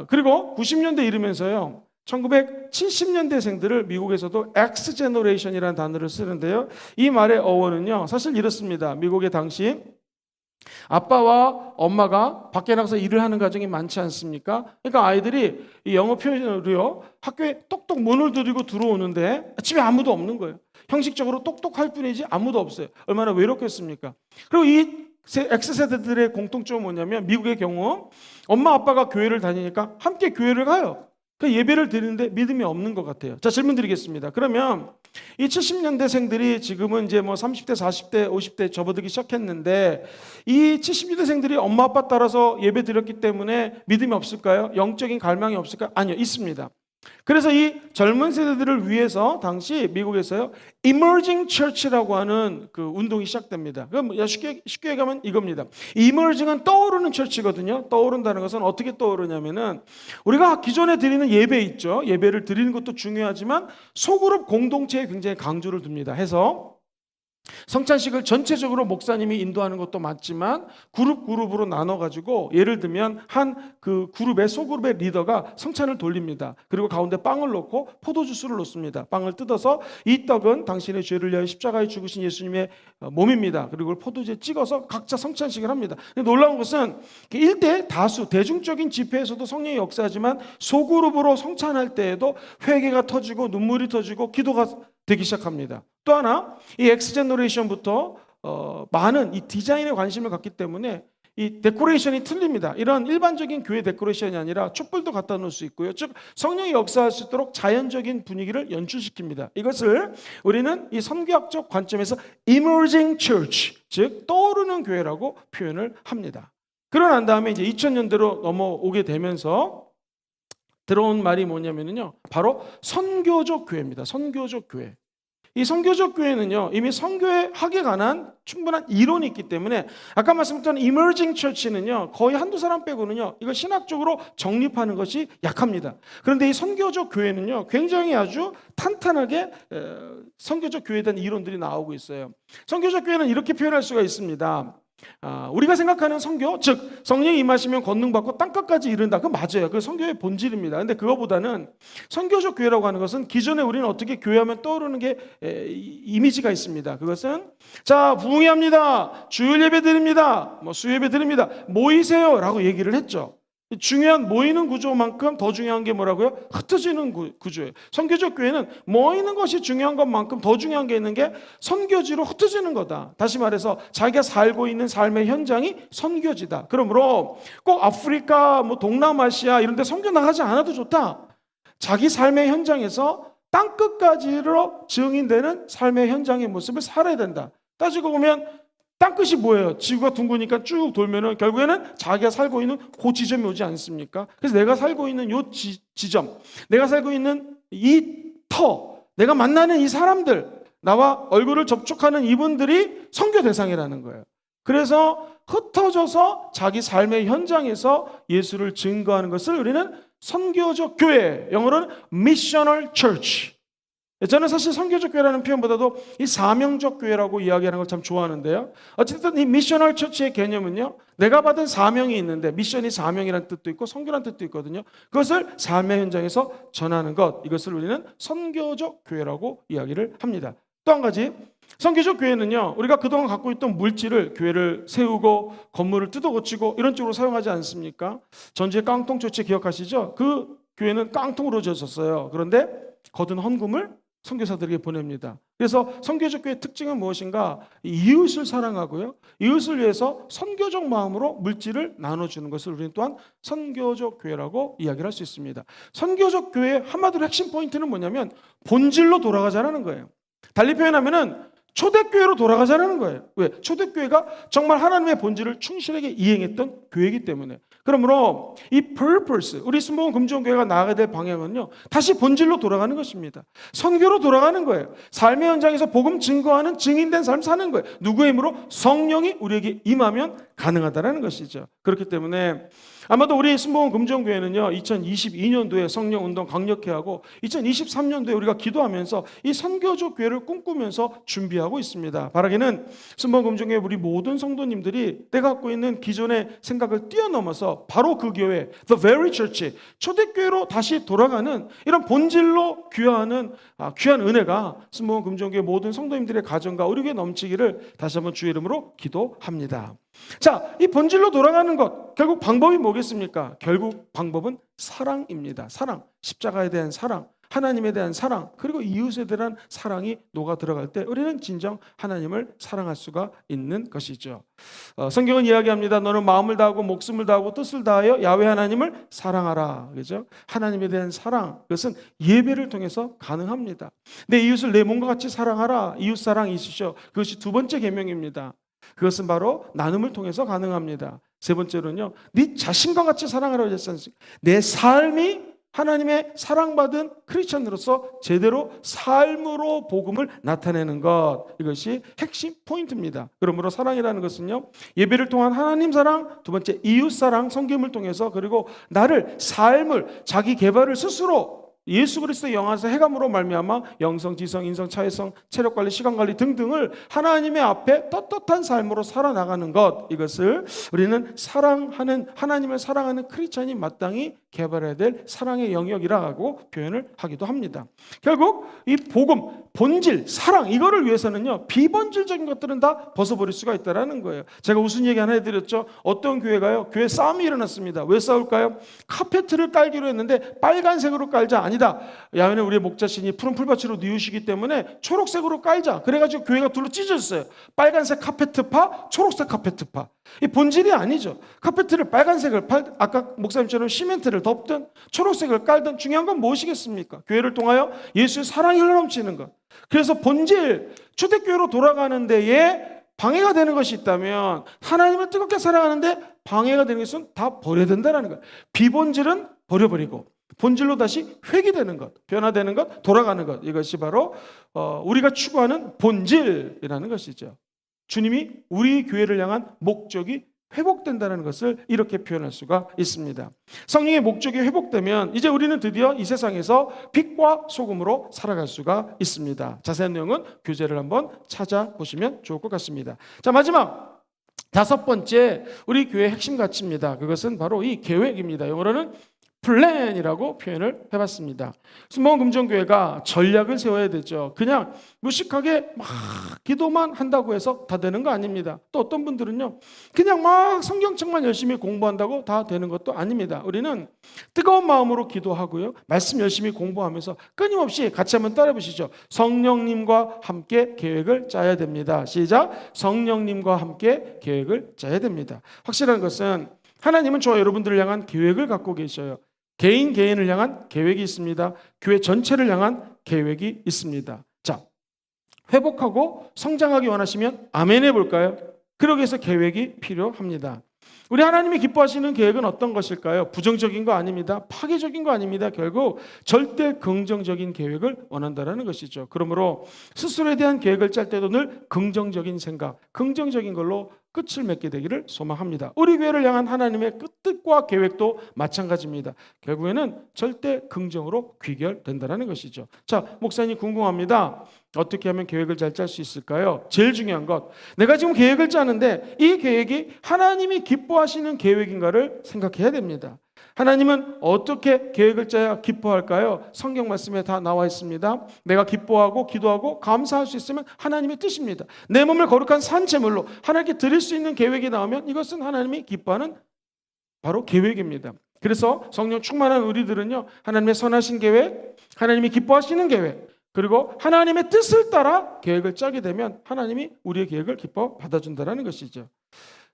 그리고 90년대 이르면서요, 1970년대생들을 미국에서도 X 제너레이션이라는 단어를 쓰는데요. 이 말의 어원은요, 사실 이렇습니다. 미국의 당시 아빠와 엄마가 밖에 나가서 일을 하는 가정이 많지 않습니까? 그러니까 아이들이 이 영어 표현으로요, 학교에 똑똑 문을 두드리고 들어오는데 집에 아무도 없는 거예요. 형식적으로 똑똑할 뿐이지 아무도 없어요. 얼마나 외롭겠습니까? 그리고 이 X세대들의 공통점은 뭐냐면 미국의 경우 엄마 아빠가 교회를 다니니까 함께 교회를 가요. 그 예배를 드리는데 믿음이 없는 것 같아요. 자, 질문 드리겠습니다. 그러면 이 70년대생들이 지금은 이제 뭐 30대, 40대, 50대 접어들기 시작했는데 이 70년대생들이 엄마 아빠 따라서 예배 드렸기 때문에 믿음이 없을까요? 영적인 갈망이 없을까요? 아니요, 있습니다. 그래서 이 젊은 세대들을 위해서 당시 미국에서요, Emerging Church라고 하는 그 운동이 시작됩니다. 그럼 쉽게 얘기하면 이겁니다. Emerging은 떠오르는 처치거든요. 떠오른다는 것은 어떻게 떠오르냐면은 우리가 기존에 드리는 예배 있죠. 예배를 드리는 것도 중요하지만 소그룹 공동체에 굉장히 강조를 둡니다. 해서 성찬식을 전체적으로 목사님이 인도하는 것도 맞지만 그룹으로 나눠가지고 예를 들면 한 그 그룹의 소그룹의 리더가 성찬을 돌립니다. 그리고 가운데 빵을 넣고 포도주스를 넣습니다. 빵을 뜯어서 이 떡은 당신의 죄를 위하여 십자가에 죽으신 예수님의 몸입니다. 그리고 포도주에 찍어서 각자 성찬식을 합니다. 근데 놀라운 것은 일대 다수 대중적인 집회에서도 성령이 역사하지만 소그룹으로 성찬할 때에도 회개가 터지고 눈물이 터지고 기도가 되기 시작합니다. 또 하나, 이 엑스제너레이션부터 많은 이 디자인에 관심을 갖기 때문에 이 데코레이션이 틀립니다. 이런 일반적인 교회 데코레이션이 아니라 촛불도 갖다 놓을 수 있고요. 즉 성령이 역사할 수 있도록 자연적인 분위기를 연출시킵니다. 이것을 우리는 이 선교학적 관점에서 emerging church, 즉 떠오르는 교회라고 표현을 합니다. 그러고 난 다음에 이제 2000년대로 넘어오게 되면서 들어온 말이 뭐냐면요, 바로 선교적 교회입니다. 선교적 교회. 이 선교적 교회는요, 이미 선교에 하기에 관한 충분한 이론이 있기 때문에 아까 말씀드린 이머징 처치는요, 거의 한두 사람 빼고는요, 이걸 신학적으로 정립하는 것이 약합니다. 그런데 이 선교적 교회는요, 굉장히 아주 탄탄하게 선교적 교회에 대한 이론들이 나오고 있어요. 선교적 교회는 이렇게 표현할 수가 있습니다. 우리가 생각하는 선교, 즉 성령이 임하시면 권능받고 땅끝까지 이른다. 그거 맞아요. 그 선교의 본질입니다. 근데 그거보다는 선교적 교회라고 하는 것은 기존에 우리는 어떻게 교회하면 떠오르는 게 이미지가 있습니다. 그것은 자, 부흥회합니다, 주일 예배 드립니다, 수요예배 드립니다, 모이세요 라고 얘기를 했죠. 중요한 모이는 구조만큼 더 중요한 게 뭐라고요? 흩어지는 구조예요. 선교적 교회는 모이는 것이 중요한 것만큼 더 중요한 게 있는 게 선교지로 흩어지는 거다. 다시 말해서 자기가 살고 있는 삶의 현장이 선교지다. 그러므로 꼭 아프리카, 동남아시아 이런 데 선교 나가지 않아도 좋다. 자기 삶의 현장에서 땅끝까지로 증인되는 삶의 현장의 모습을 살아야 된다. 따지고 보면 땅끝이 뭐예요? 지구가 둥그니까 쭉 돌면은 결국에는 자기가 살고 있는 그 지점이 오지 않습니까? 그래서 내가 살고 있는 요 지점, 내가 살고 있는 이 터, 내가 만나는 이 사람들, 나와 얼굴을 접촉하는 이분들이 선교 대상이라는 거예요. 그래서 흩어져서 자기 삶의 현장에서 예수를 증거하는 것을 우리는 선교적 교회, 영어로는 missional church. 저는 사실 선교적 교회라는 표현보다도 이 사명적 교회라고 이야기하는 걸 참 좋아하는데요. 어쨌든 이 미셔널 처치의 개념은요, 내가 받은 사명이 있는데, 미션이 사명이라는 뜻도 있고 선교라는 뜻도 있거든요. 그것을 삶의 현장에서 전하는 것, 이것을 우리는 선교적 교회라고 이야기를 합니다. 또 한 가지, 선교적 교회는요, 우리가 그동안 갖고 있던 물질을, 교회를 세우고 건물을 뜯어 고치고 이런 쪽으로 사용하지 않습니까? 전주의 깡통 처치 기억하시죠? 그 교회는 깡통으로 지었었어요. 그런데 거둔 헌금을 선교사들에게 보냅니다. 그래서 선교적 교회의 특징은 무엇인가? 이웃을 사랑하고요, 이웃을 위해서 선교적 마음으로 물질을 나눠주는 것을 우리는 또한 선교적 교회라고 이야기를 할 수 있습니다. 선교적 교회의 한마디로 핵심 포인트는 뭐냐면 본질로 돌아가자는 거예요. 달리 표현하면은 초대교회로 돌아가자는 거예요. 왜? 초대교회가 정말 하나님의 본질을 충실하게 이행했던 교회이기 때문에. 그러므로 이 purpose, 우리 순복음 금종교회가 나아가야 될 방향은요, 다시 본질로 돌아가는 것입니다. 선교로 돌아가는 거예요. 삶의 현장에서 복음 증거하는 증인된 삶 사는 거예요. 누구의 힘으로? 성령이 우리에게 임하면 가능하다는 것이죠. 그렇기 때문에 아마도 우리 순복음 금종교회는요, 2022년도에 성령 운동 강력히 하고 2023년도에 우리가 기도하면서 이 선교적 교회를 꿈꾸면서 준비하고 있습니다. 바라기는 순복음 금종교회 우리 모든 성도님들이 내가 갖고 있는 기존의 생각을 뛰어넘어서 바로 그 교회, the very church, 초대교회로 다시 돌아가는 이런 본질로 귀한 은혜가 순복음 금종교회 모든 성도님들의 가정과 의료에 넘치기를 다시 한번 주의 이름으로 기도합니다. 자, 이 본질로 돌아가는 것, 결국 방법이 뭐겠습니까? 결국 방법은 사랑입니다. 사랑, 십자가에 대한 사랑, 하나님에 대한 사랑, 그리고 이웃에 대한 사랑이 녹아 들어갈 때 우리는 진정 하나님을 사랑할 수가 있는 것이죠. 성경은 이야기합니다. 너는 마음을 다하고 목숨을 다하고 뜻을 다하여 야훼 하나님을 사랑하라. 그죠? 하나님에 대한 사랑, 그것은 예배를 통해서 가능합니다. 내 이웃을 내 몸과 같이 사랑하라. 이웃 사랑이 있으셔. 그것이 두 번째 계명입니다. 그것은 바로 나눔을 통해서 가능합니다. 세 번째로는요, 네 자신과 같이 사랑하라고 했지 않습니까? 내 삶이 하나님의 사랑받은 크리스천으로서 제대로 삶으로 복음을 나타내는 것, 이것이 핵심 포인트입니다. 그러므로 사랑이라는 것은요, 예배를 통한 하나님 사랑, 두 번째 이웃 사랑, 섬김을 통해서, 그리고 나를, 삶을, 자기 개발을 스스로 예수 그리스도의 영안에서 해감으로 말미암아 영성, 지성, 인성, 차회성, 체력관리, 시간관리 등등을 하나님의 앞에 떳떳한 삶으로 살아나가는 것, 이것을 우리는 사랑하는, 하나님을 사랑하는 크리스찬이 마땅히 개발해야 될 사랑의 영역이라고 표현을 하기도 합니다. 결국 이 복음, 본질, 사랑, 이거를 위해서는요, 비본질적인 것들은 다 벗어버릴 수가 있다는 거예요. 제가 무슨 얘기 하나 해드렸죠? 어떤 교회가요, 교회 싸움이 일어났습니다. 왜 싸울까요? 카페트를 깔기로 했는데 빨간색으로 깔자. 아니다, 야외는 우리의 목자신이 푸른 풀밭으로 뉘우시기 때문에 초록색으로 깔자. 그래가지고 교회가 둘로 찢어졌어요. 빨간색 카페트파, 초록색 카페트파. 이 본질이 아니죠. 카페트를 빨간색을 아까 목사님처럼 시멘트를 덮든 초록색을 깔든 중요한 건 무엇이겠습니까? 교회를 통하여 예수의 사랑이 흘러넘치는 것. 그래서 본질, 초대교회로 돌아가는 데에 방해가 되는 것이 있다면, 하나님을 뜨겁게 사랑하는데 방해가 되는 것은 다 버려야 된다는 거예요. 비본질은 버려버리고 본질로 다시 회귀되는 것, 변화되는 것, 돌아가는 것, 이것이 바로 우리가 추구하는 본질이라는 것이죠. 주님이 우리 교회를 향한 목적이 회복된다는 것을 이렇게 표현할 수가 있습니다. 성령의 목적이 회복되면 이제 우리는 드디어 이 세상에서 빛과 소금으로 살아갈 수가 있습니다. 자세한 내용은 교재를 한번 찾아보시면 좋을 것 같습니다. 자, 마지막 5번째 우리 교회의 핵심 가치입니다. 그것은 바로 이 계획입니다. 영어로는 플랜이라고 표현을 해봤습니다. 순복음 금정교회가 전략을 세워야 되죠. 그냥 무식하게 막 기도만 한다고 해서 다 되는 거 아닙니다. 또 어떤 분들은요, 그냥 막 성경책만 열심히 공부한다고 다 되는 것도 아닙니다. 우리는 뜨거운 마음으로 기도하고요, 말씀 열심히 공부하면서 끊임없이 같이 한번 따라 보시죠. 성령님과 함께 계획을 짜야 됩니다. 시작. 성령님과 함께 계획을 짜야 됩니다. 확실한 것은 하나님은 저와 여러분들을 향한 계획을 갖고 계셔요. 개인을 향한 계획이 있습니다. 교회 전체를 향한 계획이 있습니다. 자, 회복하고 성장하기 원하시면 아멘 해볼까요? 그러기 위해서 계획이 필요합니다. 우리 하나님이 기뻐하시는 계획은 어떤 것일까요? 부정적인 거 아닙니다. 파괴적인 거 아닙니다. 결국 절대 긍정적인 계획을 원한다는 것이죠. 그러므로 스스로에 대한 계획을 짤 때도 늘 긍정적인 생각, 긍정적인 걸로 끝을 맺게 되기를 소망합니다. 우리 교회를 향한 하나님의 뜻과 계획도 마찬가지입니다. 결국에는 절대 긍정으로 귀결된다는 것이죠. 자, 목사님 궁금합니다. 어떻게 하면 계획을 잘 짤 수 있을까요? 제일 중요한 것, 내가 지금 계획을 짜는데 이 계획이 하나님이 기뻐하시는 계획인가를 생각해야 됩니다. 하나님은 어떻게 계획을 짜야 기뻐할까요? 성경 말씀에 다 나와 있습니다. 내가 기뻐하고 기도하고 감사할 수 있으면 하나님의 뜻입니다. 내 몸을 거룩한 산제물로 하나님께 드릴 수 있는 계획이 나오면 이것은 하나님이 기뻐하는 바로 계획입니다. 그래서 성령 충만한 우리들은요, 하나님의 선하신 계획, 하나님이 기뻐하시는 계획, 그리고 하나님의 뜻을 따라 계획을 짜게 되면 하나님이 우리의 계획을 기뻐 받아준다는 것이죠.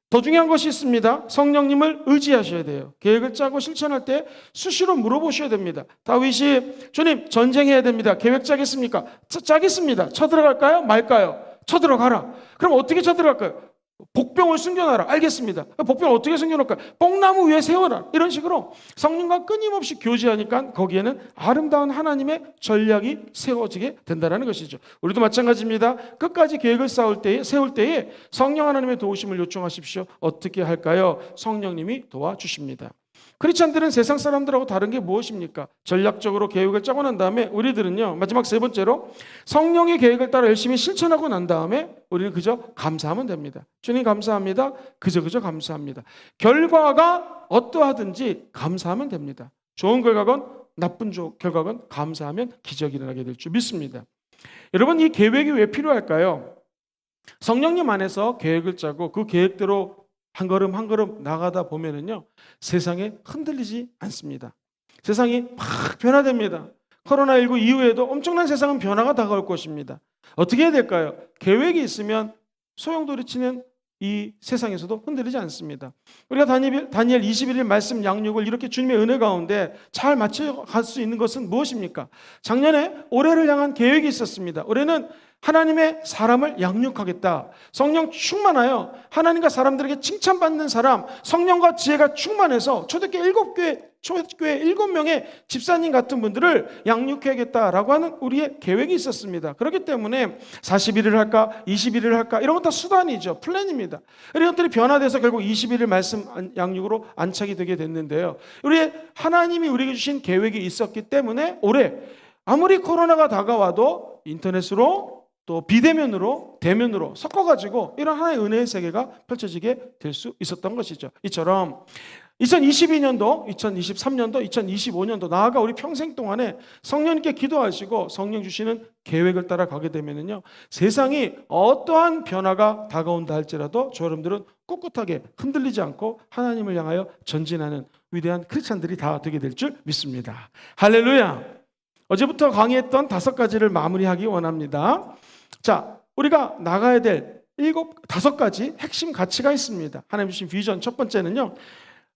더 중요한 것이 있습니다. 성령님을 의지하셔야 돼요. 계획을 짜고 실천할 때 수시로 물어보셔야 됩니다. 다윗이 주님 전쟁해야 됩니다. 계획 짜겠습니까? 짜겠습니다. 쳐들어갈까요? 말까요? 쳐들어가라. 그럼 어떻게 쳐들어갈까요? 복병을 숨겨놔라. 알겠습니다. 복병을 어떻게 숨겨놓을까요? 뽕나무 위에 세워라. 이런 식으로 성령과 끊임없이 교제하니까 거기에는 아름다운 하나님의 전략이 세워지게 된다는 것이죠. 우리도 마찬가지입니다. 끝까지 계획을 세울 때에 성령 하나님의 도우심을 요청하십시오. 어떻게 할까요? 성령님이 도와주십니다. 크리스찬들은 세상 사람들하고 다른 게 무엇입니까? 전략적으로 계획을 짜고 난 다음에 우리들은요, 마지막 3번째로 성령의 계획을 따라 열심히 실천하고 난 다음에 우리는 그저 감사하면 됩니다. 주님 감사합니다. 그저 감사합니다. 결과가 어떠하든지 감사하면 됩니다. 좋은 결과건 나쁜 결과건 감사하면 기적이 일어나게 될 줄 믿습니다. 여러분, 이 계획이 왜 필요할까요? 성령님 안에서 계획을 짜고 그 계획대로 한 걸음 한 걸음 나가다 보면은요, 세상에 흔들리지 않습니다. 세상이 막 변화됩니다. 코로나19 이후에도 엄청난 세상은 변화가 다가올 것입니다. 어떻게 해야 될까요? 계획이 있으면 소용돌이치는 이 세상에서도 흔들리지 않습니다. 우리가 다니엘 21일 말씀 양육을 이렇게 주님의 은혜 가운데 잘 맞춰갈 수 있는 것은 무엇입니까? 작년에 올해를 향한 계획이 있었습니다. 올해는 하나님의 사람을 양육하겠다. 성령 충만하여 하나님과 사람들에게 칭찬받는 사람, 성령과 지혜가 충만해서 초대교회 7교회 초교회 7명의 집사님 같은 분들을 양육해야겠다라고 하는 우리의 계획이 있었습니다. 그렇기 때문에 40일을 할까 20일을 할까 이런 건 다 수단이죠. 플랜입니다. 이런 것들이 변화돼서 결국 21일 말씀 양육으로 안착이 되게 됐는데요. 우리 하나님이 우리에게 주신 계획이 있었기 때문에 올해 아무리 코로나가 다가와도 인터넷으로 또 비대면으로 대면으로 섞어가지고 이런 하나의 은혜의 세계가 펼쳐지게 될 수 있었던 것이죠. 이처럼 2022년도, 2023년도, 2025년도 나아가 우리 평생 동안에 성령님께 기도하시고 성령 주시는 계획을 따라 가게 되면요, 세상이 어떠한 변화가 다가온다 할지라도 저 여러분들은 꿋꿋하게 흔들리지 않고 하나님을 향하여 전진하는 위대한 크리스찬들이 다 되게 될 줄 믿습니다. 할렐루야. 어제부터 강의했던 5가지를 마무리하기 원합니다. 자, 우리가 나가야 될 5가지 핵심 가치가 있습니다. 하나님 주신 비전, 첫 번째는요,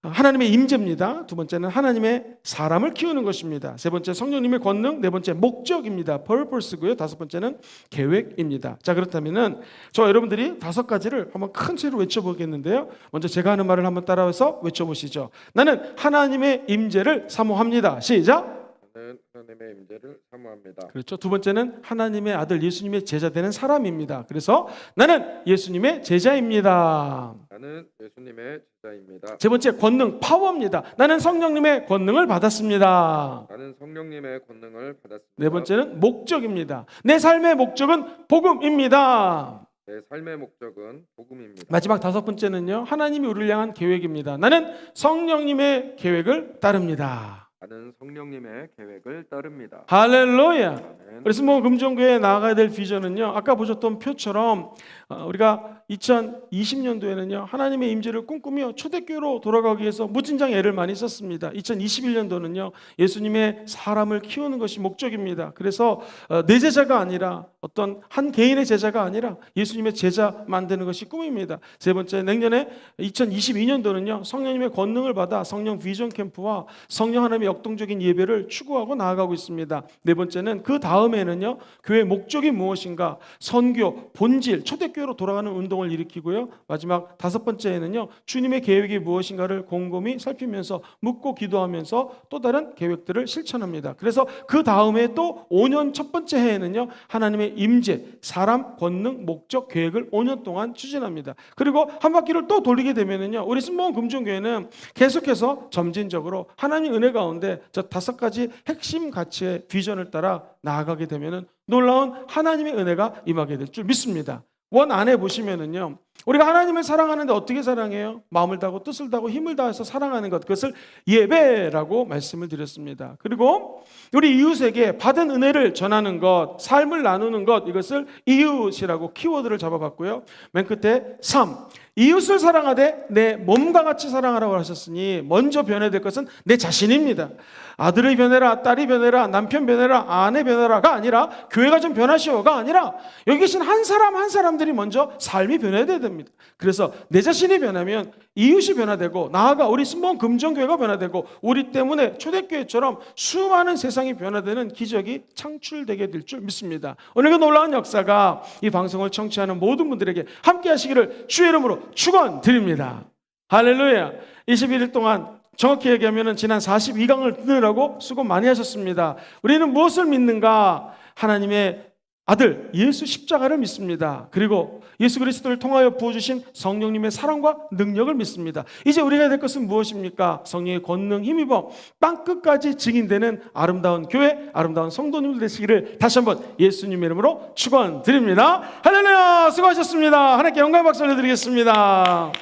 하나님의 임재입니다. 두 번째는 하나님의 사람을 키우는 것입니다. 세 번째 성령님의 권능, 네 번째 목적입니다. purpose고요. 다섯 번째는 계획입니다. 자, 그렇다면은 저 여러분들이 5가지를 한번 큰 소리로 외쳐보겠는데요. 먼저 제가 하는 말을 한번 따라해서 외쳐보시죠. 나는 하나님의 임재를 사모합니다. 시작. 나는 하나님의 임재를 사모합니다. 그렇죠. 두 번째는 하나님의 아들 예수님의 제자 되는 사람입니다. 그래서 나는 예수님의 제자입니다. 나는 예수님의 제자입니다. 세 번째 권능, 파워입니다. 나는 성령님의 권능을 받았습니다. 나는 성령님의 권능을 받았습니다. 네 번째는 목적입니다. 내 삶의 목적은 복음입니다. 내 삶의 목적은 복음입니다. 마지막 5번째는요, 하나님이 우리를 향한 계획입니다. 나는 성령님의 계획을 따릅니다. 나는 성령님의 계획을 따릅니다. 할렐루야. 아멘. 그래서 금정교회에 나아가야 될 비전은요, 아까 보셨던 표처럼 우리가 2020년도에는요 하나님의 임재를 꿈꾸며 초대교회로 돌아가기 위해서 무진장 애를 많이 썼습니다. 2021년도는요 예수님의 사람을 키우는 것이 목적입니다. 그래서 내 제자가 아니라 어떤 한 개인의 제자가 아니라 예수님의 제자 만드는 것이 꿈입니다. 세 번째, 내년에 2022년도는요 성령님의 권능을 받아 성령 비전 캠프와 성령 하나님의 역동적인 예배를 추구하고 나아가고 있습니다. 네 번째는 그 다음에는요 교회의 목적이 무엇인가, 선교, 본질, 초대교회로 돌아가는 운동을 일으키고요. 마지막 5번째에는요 주님의 계획이 무엇인가를 곰곰이 살피면서 묻고 기도하면서 또 다른 계획들을 실천합니다. 그래서 그 다음에 또 5년 첫 번째 해에는요 하나님의 임재, 사람, 권능, 목적, 계획을 5년 동안 추진합니다. 그리고 한 바퀴를 또 돌리게 되면은요 우리 신봉 금종교회는 계속해서 점진적으로 하나님의 은혜 가운데 저 5가지 핵심 가치의 비전을 따라 나아가게 되면은 놀라운 하나님의 은혜가 임하게 될 줄 믿습니다. 원 안에 보시면은요 우리가 하나님을 사랑하는데 어떻게 사랑해요? 마음을 다하고 뜻을 다하고 힘을 다해서 사랑하는 것, 그것을 예배라고 말씀을 드렸습니다. 그리고 우리 이웃에게 받은 은혜를 전하는 것, 삶을 나누는 것, 이것을 이웃이라고 키워드를 잡아봤고요. 맨 끝에 3, 이웃을 사랑하되 내 몸과 같이 사랑하라고 하셨으니 먼저 변해야 될 것은 내 자신입니다. 아들이 변해라, 딸이 변해라, 남편 변해라, 아내 변해라가 아니라 교회가 좀 변하시오가 아니라 여기 계신 한 사람 한 사람들이 먼저 삶이 변해야 됩니다. 그래서 내 자신이 변하면 이웃이 변화되고 나아가 우리 신봉 금정교회가 변화되고 우리 때문에 초대교회처럼 수많은 세상이 변화되는 기적이 창출되게 될 줄 믿습니다. 오늘 그 놀라운 역사가 이 방송을 청취하는 모든 분들에게 함께 하시기를 주의 이름으로 축원드립니다. 할렐루야. 21일 동안 정확히 얘기하면 지난 42강을 듣느라고 수고 많이 하셨습니다. 우리는 무엇을 믿는가? 하나님의 아들 예수 십자가를 믿습니다. 그리고 예수 그리스도를 통하여 부어주신 성령님의 사랑과 능력을 믿습니다. 이제 우리가 해야 될 것은 무엇입니까? 성령의 권능 힘입어 땅끝까지 증인되는 아름다운 교회, 아름다운 성도님들 되시기를 다시 한번 예수님 이름으로 축원드립니다. 할렐루야. 수고하셨습니다. 하나님께 영광 박수 올려드리겠습니다.